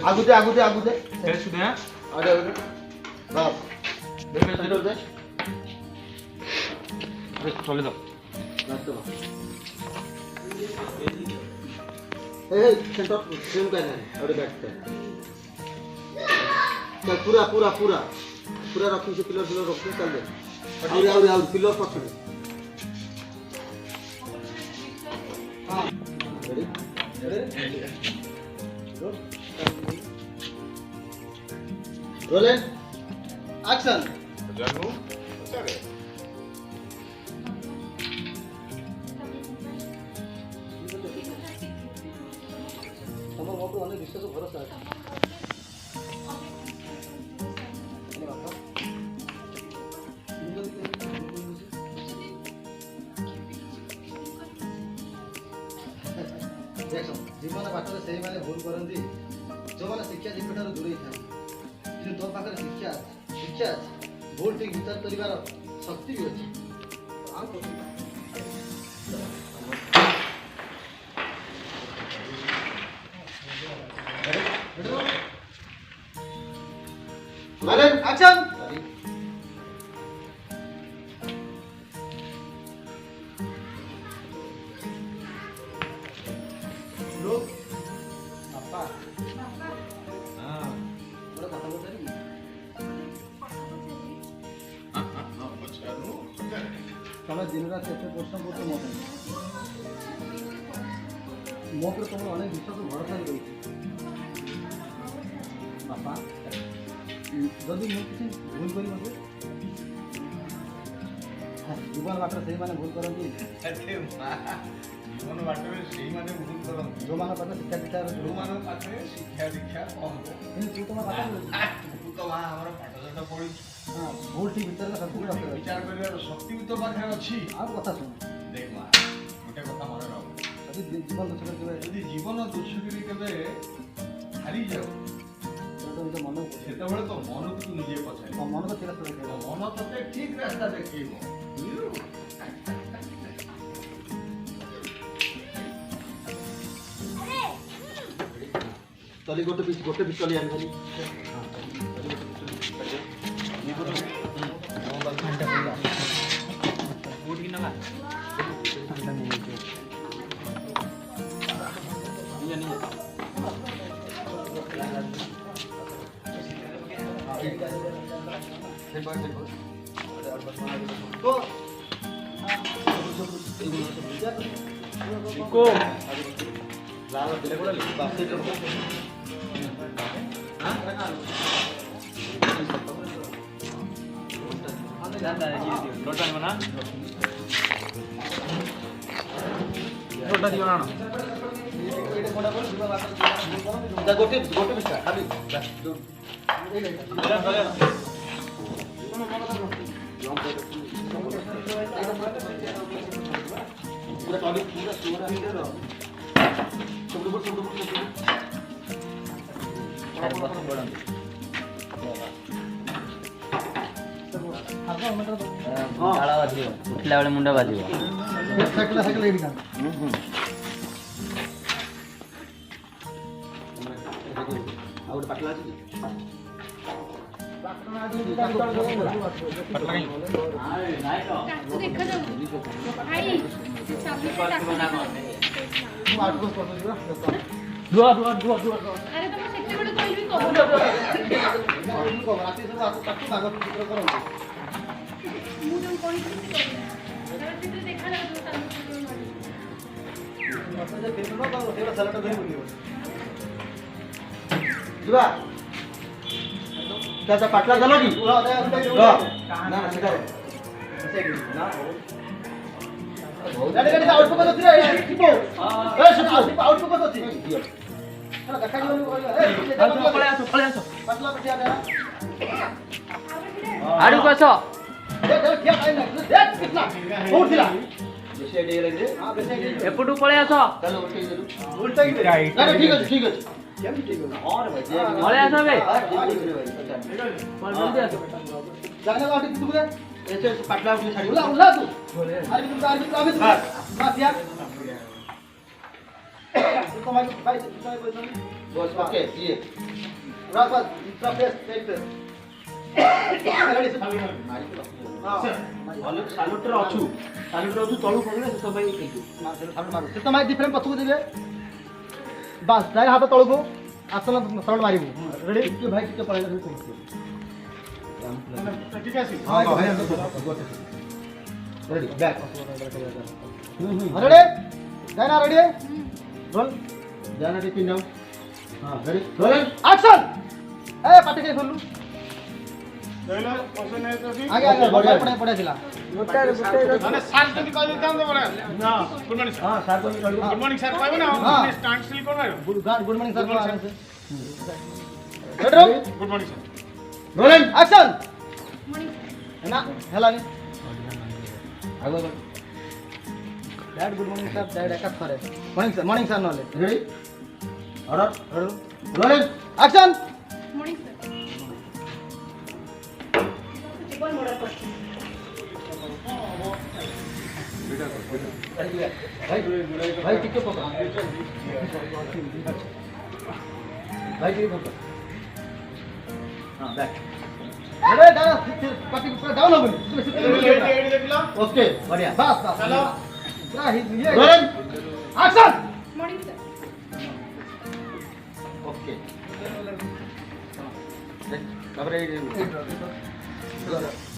आगू they face दे अरे बस देखो चलो दे चले दो ए सेंटर फ्रेम का है और बैठ पे चल पूरा पूरा पूरा पूरा रखी से पिलर रख के चल दे और पिलर पकड़ हां रेडी रोलिंग एक्शन जानू चले तमर मोटू अनेक विश्वास भरोसा है देखो जीवन बाटर से माने भूल करंती जो माने शिक्षा जीवनर दूर ही था कि तो पाकर शिक्षा भूल ठीक विचार करिवार शक्ति भी अछि आ को माने एक्शन लोग पापा हां बड़ा कथा बोलते हैं जानू तमे दिन रात एते प्रश्न करते मो पर तुम अनेक विश्वास भरोसा रही बापा जदि मैं किसी भूल करी मते जीवन बाटर से माने भूल करंती जीवन बाटरे सेही माने भूल करंती जो माने पाते शिक्षा दीक्षा जो माने पाते शिक्षा दीक्षा कम इन तू तुम पाते तू तो वहां हमर पाठशाला पढी हां भूल ठीक विचार का शक्ति रखते विचार करिवार शक्ति भी तो पाखे अछि आ कथा सुन देख मा गोटे कथा मन रह यदि जीवन दूसरे के यदि जीवन दुष्करी केबे हारी जाओ तो मन सेतेबेले तो मन को तू निजे पछाई मन को ठीक रास्ता देखा मन तते ठीक रास्ता देखैबो बुझलु चली गोटे पीस चली आनी खाली को लोटा बना लोटा दियो ना गोटे पिस्ता खाली पूरा टॉली पूरा सोरा मीटर सब उठला बेले मुंडा बाजिबो साइकिल एडी का और पटला जी देखा जाऊ भाई सामने से दुआ अरे तुम सेते बड़े कोई भी कहो राती सब आपको पट्टी भाग चित्र करो मुझे कोई नहीं अरे चित्र देखा लगा तो सामने मतलब जब देखो ना तो तेरा सलाटा धरी बोलियो जुआ क्या पटला चलो की ना ना सेटा ना गाड़ी गाड़ी आउट पकड़ दे रे टिपो ए सब आउट पकड़ दे ना देखा जी ए पळे आसो पटला पटिया दे आडू कसो देख क्या आई ना देख कितना बहुत दिला बेसे आईडी लगे हां बेसे आईडी एपटू पळे आसो चलो उल्टा ही ना ठीक है क्या ठीक है और भाई पळे आसो बे पर जल्दी आसो जाने वाली तू रे ऐसे पटला उठे छाड़ी उला तू अरे तुम अभी बस यार तुम्हारी भाई तुम्हारी पोजीशन बस ओके ये बस बस इतना फेस एक फेस रेडी से मारी हां ସାଲୁଟରେ ଅଛୁ ତଳୁ ପଡ଼ିଲେ ସେ ସବୁ ହେଇଛୁ मारो तो तुम्हारी डिफरेंट पछुको देबे बस दाई हाथ तळको आसन सरळ मारिबो रेडी के भाई के पळेला ठीक আছে हां भाई रेडी बैक रेडी जाना रेडी रोल जाना रे तीन हां रेडी रोल एक्शन ए पाटी के खोलू କହିଲା ପସନ୍ଦ ନାହିଁ ତ आगे आगे बढ़िया पड़े थिला ମାନେ ସାର୍ ଯଦି କହି ଦେଇଥାନ୍ତେ ବଡ ନା ଗୁଡ୍ ମର୍ଣ୍ଣିଂ हां सर को ଗୁଡ୍ ମର୍ଣ୍ଣିଂ ସାର୍ କହିବେ ନା हाँ। ଷ୍ଟାଣ୍ଡ ଷ୍ଟିଲ୍ କରିବେ good morning sir Good morning, आराम से ready good morning sir rolling action morning ना हेला नहीं आगो dad good morning sir dad एक करे मॉर्निंग सर नले ready order rolling action morning sir chicken order करते भाई टिके पकड़ भाई टिके पकड़ हां बैक अरे दादा पार्टी पूरा डाउन हो गई ଏଇଠି ଦେଖିଲ ओके बढ़िया बस बस चलो। पूरा ये rolling action morning sir okay अब रेडी